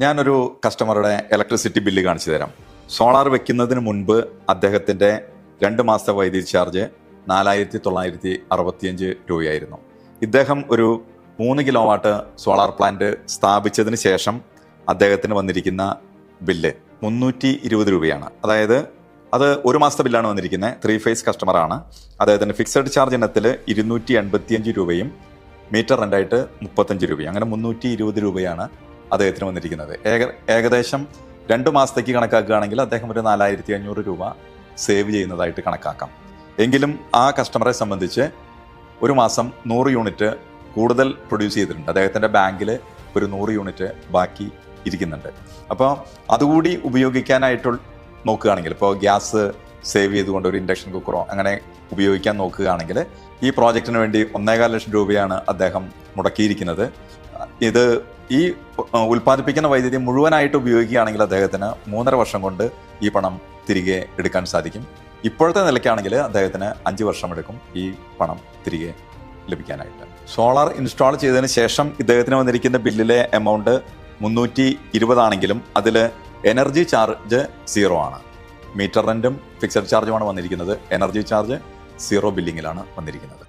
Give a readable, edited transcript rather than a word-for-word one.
ഞാനൊരു കസ്റ്റമറുടെ electricity bill കാണിച്ചു തരാം. സോളാർ വെക്കുന്നതിന് മുൻപ് അദ്ദേഹത്തിൻ്റെ 2 മാസത്തെ വൈദ്യുതി ചാർജ് 4965 രൂപയായിരുന്നു. ഇദ്ദേഹം ഒരു 3 കിലോ വാട്ട് സോളാർ പ്ലാന്റ് സ്ഥാപിച്ചതിന് ശേഷം അദ്ദേഹത്തിന് വന്നിരിക്കുന്ന ബില്ല് 320 രൂപയാണ്. അതായത് അത് 1 മാസത്തെ ബില്ലാണ് വന്നിരിക്കുന്നത്. 3 ഫേസ് കസ്റ്റമറാണ്. അദ്ദേഹത്തിന് ഫിക്സഡ് ചാർജ് ഇനത്തിൽ 285 രൂപയും മീറ്റർ റെൻ്റായിട്ട് 35 രൂപയും, അങ്ങനെ 320 രൂപയാണ് അദ്ദേഹത്തിന് വന്നിരിക്കുന്നത്. ഏകദേശം 2 മാസത്തേക്ക് കണക്കാക്കുകയാണെങ്കിൽ അദ്ദേഹം ഒരു 4500 രൂപ സേവ് ചെയ്യുന്നതായിട്ട് കണക്കാക്കാം. എങ്കിലും ആ കസ്റ്റമറെ സംബന്ധിച്ച് ഒരു മാസം 100 യൂണിറ്റ് കൂടുതൽ പ്രൊഡ്യൂസ് ചെയ്തിട്ടുണ്ട്. അദ്ദേഹത്തിൻ്റെ ബാങ്കിൽ ഒരു 100 യൂണിറ്റ് ബാക്കി ഇരിക്കുന്നുണ്ട്. അപ്പോൾ അതുകൂടി ഉപയോഗിക്കാനായിട്ട് നോക്കുകയാണെങ്കിൽ, ഇപ്പോൾ ഗ്യാസ് സേവ് ചെയ്തുകൊണ്ട് ഒരു ഇൻഡക്ഷൻ കുക്കറോ അങ്ങനെ ഉപയോഗിക്കാൻ നോക്കുകയാണെങ്കിൽ ഈ പ്രോജക്റ്റിന് വേണ്ടി 1.25 ലക്ഷം രൂപയാണ് അദ്ദേഹം മുടക്കിയിരിക്കുന്നത്. ഇത് ഈ ഉൽപ്പാദിപ്പിക്കുന്ന വൈദ്യുതി മുഴുവനായിട്ട് ഉപയോഗിക്കുകയാണെങ്കിൽ അദ്ദേഹത്തിന് 3.5 വർഷം കൊണ്ട് ഈ പണം തിരികെ എടുക്കാൻ സാധിക്കും. ഇപ്പോഴത്തെ നിലയ്ക്കാണെങ്കിൽ അദ്ദേഹത്തിന് 5 വർഷം എടുക്കും ഈ പണം തിരികെ ലഭിക്കാനായിട്ട്. സോളാർ ഇൻസ്റ്റാൾ ചെയ്തതിന് ശേഷം ഇദ്ദേഹത്തിന് വന്നിരിക്കുന്ന ബില്ലിലെ എമൗണ്ട് 320 ആണെങ്കിലും അതിൽ എനർജി ചാർജ് 0 ആണ്. മീറ്റർ റെൻറ്റും ഫിക്സഡ് ചാർജുമാണ് വന്നിരിക്കുന്നത്. എനർജി ചാർജ് 0 ബില്ലിങ്ങിലാണ് വന്നിരിക്കുന്നത്.